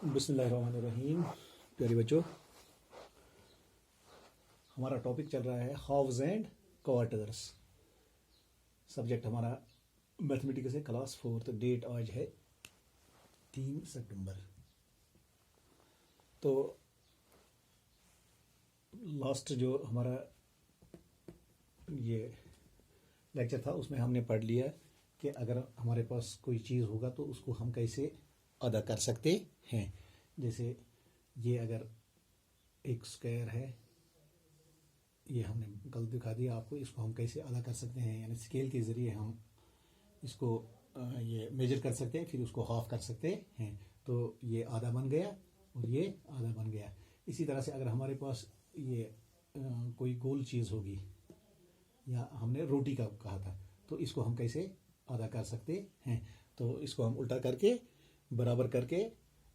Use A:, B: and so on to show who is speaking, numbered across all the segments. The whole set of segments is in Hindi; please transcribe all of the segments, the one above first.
A: बिस्मिल्लाहिर्रहमानिर्रहीम। प्यारे बच्चों, हमारा टॉपिक चल रहा है हाउस एंड क्वार्टर्स। सब्जेक्ट हमारा मैथमेटिक्स है, क्लास 4। डेट आज है 3 सितंबर। तो लास्ट जो हमारा ये लेक्चर था उसमें हमने पढ़ लिया कि अगर हमारे पास कोई चीज़ होगा तो उसको हम कैसे अदा कर सकते हैं। जैसे ये अगर एक स्क्वायर है, ये हमने कल दिखा दिया आपको, इसको हम कैसे अदा कर सकते हैं, यानी स्केल के ज़रिए हम इसको ये मेजर कर सकते हैं, फिर उसको हाफ कर सकते हैं। तो ये आधा बन गया और ये आधा बन गया। इसी तरह से अगर हमारे पास ये कोई गोल चीज़ होगी, या हमने रोटी का कहा था, तो इसको हम कैसे अदा कर सकते हैं। तो इसको हम उल्टा करके बराबर करके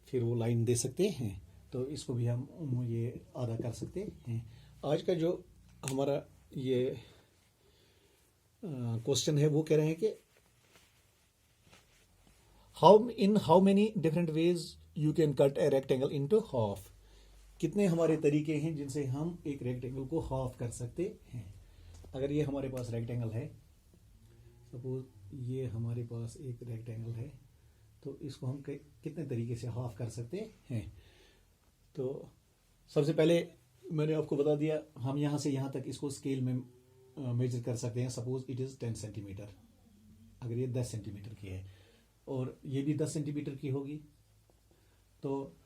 A: फिर वो लाइन दे सकते हैं, तो इसको भी हम ये अदा कर सकते हैं। आज का जो हमारा ये क्वेश्चन है वो कह रहे हैं कि how many different ways you can cut a rectangle into half. कितने हमारे तरीके हैं जिनसे हम एक रेक्टेंगल को हाफ कर सकते हैं। अगर ये हमारे पास रेक्टेंगल है, सपोज ये हमारे पास एक रेक्टेंगल है, तो इसको हम कितने तरीके से हाफ कर सकते हैं। तो सबसे पहले मैंने आपको बता दिया, हम यहाँ से यहाँ तक इसको स्केल में मेजर कर सकते हैं। Suppose it is 10 centimetre. अगर ये 10 सेंटीमीटर की है और ये भी 10 सेंटीमीटर की होगी, तो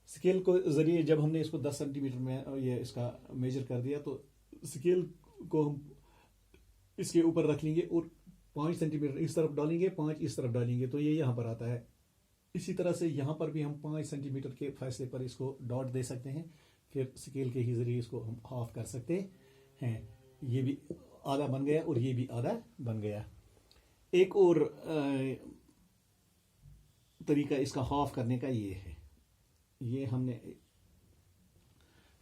A: स्केल को ज़रिए जब हमने इसको 10 सेंटीमीटर में ये इसका मेजर कर दिया, तो स्केल को हम इसके ऊपर रख लेंगे और 5 सेंटीमीटर इस तरफ डालेंगे, 5 इस तरफ डालेंगे, तो ये यहाँ पर आता है। इसी तरह से यहाँ पर भी हम 5 सेंटीमीटर के फासले पर इसको डॉट दे सकते हैं, फिर स्केल के ही जरिए इसको हम हाफ कर सकते हैं। ये भी आधा बन गया और ये भी आधा बन गया। एक और तरीका इसका हाफ करने का ये है, ये हमने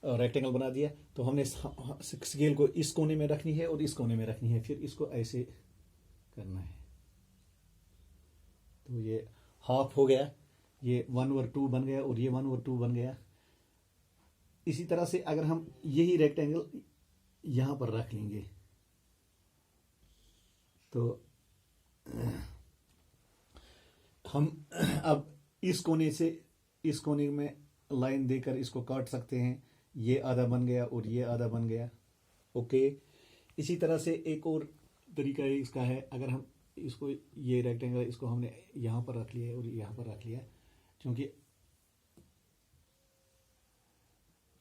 A: रेक्टेंगल बना दिया, तो हमने स्केल को इस कोने में रखनी है और इस कोने में रखनी है, फिर इसको ऐसे करना है, तो ये हाफ हो गया। ये 1/2 बन गया और ये 1/2 बन गया। इसी तरह से अगर हम यही रेक्टेंगल यहां पर रख लेंगे, तो हम अब इस कोने से इस कोने में लाइन देकर इसको काट सकते हैं। ये आधा बन गया और ये आधा बन गया। ओके। इसी तरह से एक और तरीका इसका है, अगर हम इसको ये रेक्टेंगल इसको हमने यहाँ पर रख लिया और यहाँ पर रख लिया, क्योंकि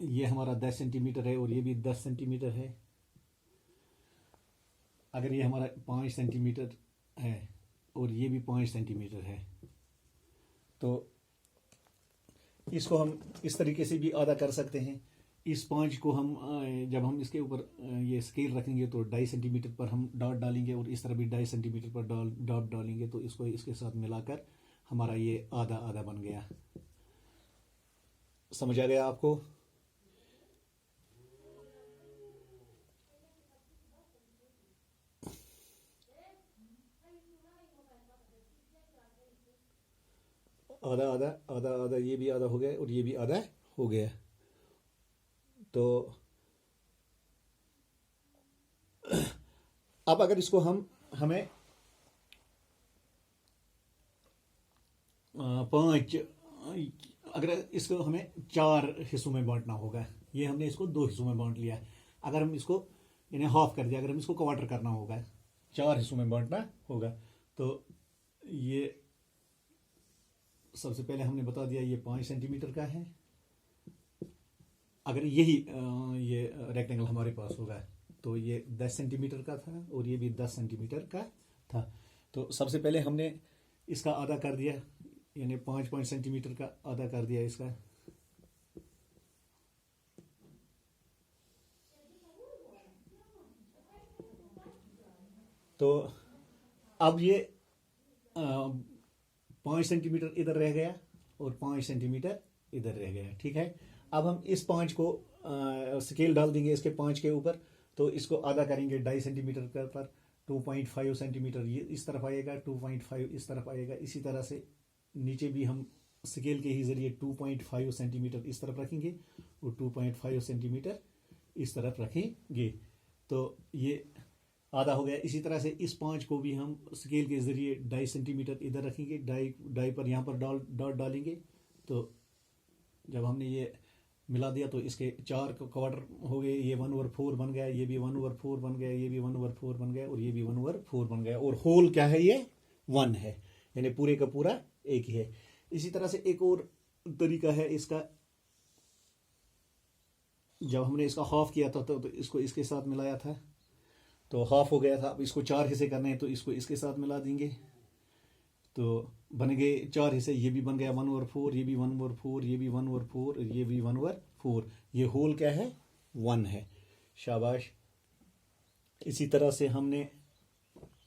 A: ये हमारा 10 सेंटीमीटर है और ये भी 10 सेंटीमीटर है। अगर ये हमारा 5 सेंटीमीटर है और ये भी 5 सेंटीमीटर है, तो इसको हम इस तरीके से भी आधा कर सकते हैं। इस 5 को हम जब हम इसके ऊपर ये स्केल रखेंगे तो 2.5 सेंटीमीटर पर हम डॉट डालेंगे और इस तरह भी 2.5 सेंटीमीटर पर डॉट डालेंगे, तो इसको इसके साथ मिलाकर हमारा ये आधा आधा बन गया। समझ आ गया आपको? आधा आधा आधा आधा, ये भी आधा हो गया और ये भी आधा हो गया। तो अब अगर इसको हमें 5, अगर इसको हमें 4 हिस्सों में बांटना होगा, ये हमने इसको 2 हिस्सों में बांट लिया। अगर हम इसको यानी हाफ कर दिया, अगर हम इसको क्वार्टर करना होगा, 4 हिस्सों में बांटना होगा, तो ये सबसे पहले हमने बता दिया ये 5 सेंटीमीटर का है। अगर यही ये रेक्टेंगल हमारे पास होगा, तो ये 10 सेंटीमीटर का था और ये भी 10 सेंटीमीटर का था। तो सबसे पहले हमने इसका आधा कर दिया, यानी 5 सेंटीमीटर का आधा कर दिया इसका। तो अब ये 5 सेंटीमीटर इधर रह गया और 5 सेंटीमीटर इधर रह गया। ठीक है। अब हम इस 5 को स्केल डाल देंगे इसके 5 के ऊपर, तो इसको आधा करेंगे 2.5 सेंटीमीटर पर 2.5 सेंटीमीटर ये इस तरफ आएगा, 2.5 इस तरफ आएगा। इसी तरह से नीचे भी हम स्केल के ही ज़रिए 2.5 सेंटीमीटर इस तरफ रखेंगे और 2.5 सेंटीमीटर इस तरफ रखेंगे, तो ये आधा हो गया। इसी तरह से इस 5 को भी हम स्केल के ज़रिए 2.5 सेंटीमीटर इधर रखेंगे, डाई पर यहाँ पर डॉट डालेंगे। तो जब हमने ये मिला दिया तो इसके 4 क्वार्टर हो गए, ये 1/4 बन गया, ये भी 1/4 बन गया, ये भी 1/4 बन गया और ये भी 1/4 बन गया, और होल क्या है, ये 1 है, यानी पूरे का पूरा एक ही है। इसी तरह से एक और तरीका है इसका, जब हमने इसका हाफ किया था तो इसको इसके साथ मिलाया था तो हाफ हो गया था। अब इसको 4 हिस्से करने हैं तो इसको इसके साथ मिला देंगे तो बन गए 4 हिस्से, ये भी बन गया 1/4, ये भी 1/4, ये भी 1/4, ये भी 1/4, ये होल क्या है, 1 है। शाबाश। इसी तरह से हमने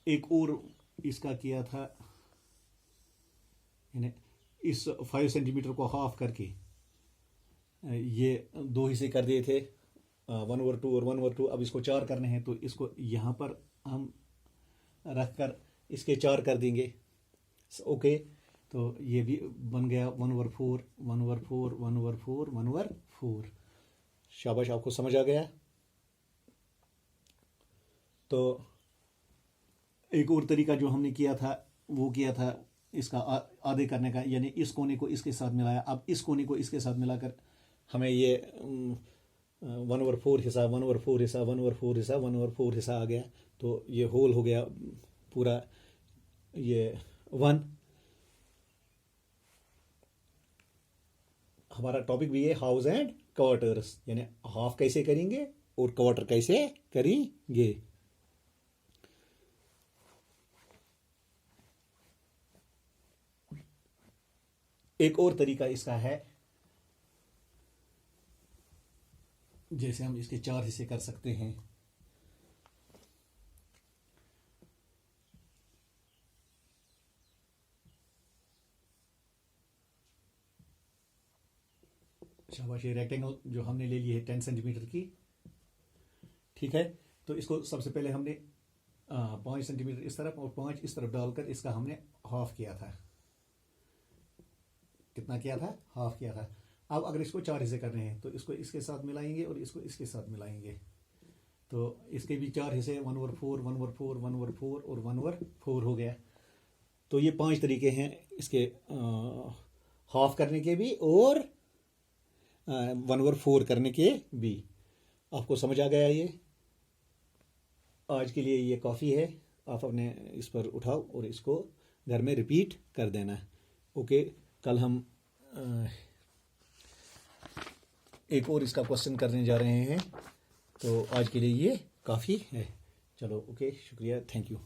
A: एक और इसका किया था, यानी इस 5 सेंटीमीटर को हाफ करके ये 2 हिस्से कर दिए थे, 1/2 और 1/2। अब इसको 4 करने हैं तो इसको यहाँ पर हम रख कर इसके 4 कर देंगे। ओके, तो ये भी बन गया 1/4, 1/4, 1/4, 1/4। शाबाश, आपको समझ आ गया। तो एक और तरीका जो हमने किया था वो किया था इसका आधे करने का, यानी इस कोने को इसके साथ मिलाया। अब इस कोने को इसके साथ मिलाकर हमें ये 1/4 हिस्सा, 1/4 हिस्सा, 1/4 हिस्सा, 1/4 हिस्सा आ गया, तो ये होल हो गया पूरा, ये 1। हमारा टॉपिक भी है हाउस एंड क्वार्टर्स, यानी हाफ कैसे करेंगे और क्वार्टर कैसे करेंगे। एक और तरीका इसका है, जैसे हम इसके 4 हिस्से कर सकते हैं। शाबाश, ये रेक्टेंगल जो हमने ले ली है 10 सेंटीमीटर की, ठीक है। तो इसको सबसे पहले हमने 5 सेंटीमीटर इस तरफ और 5 इस तरफ डालकर इसका हमने हाफ किया था। कितना किया था, हाफ किया था। अब अगर इसको 4 हिस्से करने हैं तो इसको इसके साथ मिलाएंगे और इसको इसके साथ मिलाएंगे, तो इसके भी 4 हिस्से, 1/4, 1/4, 1/4 और 1/4 हो गया। तो ये 5 तरीके हैं इसके हाफ करने के भी और 1/4 करने के भी। आपको समझ आ गया ये? आज के लिए ये काफ़ी है। आप अपने इस पर उठाओ और इसको घर में रिपीट कर देना। ओके, कल हम एक और इसका क्वेश्चन करने जा रहे हैं, तो आज के लिए ये काफ़ी है। चलो, ओके, शुक्रिया, थैंक यू।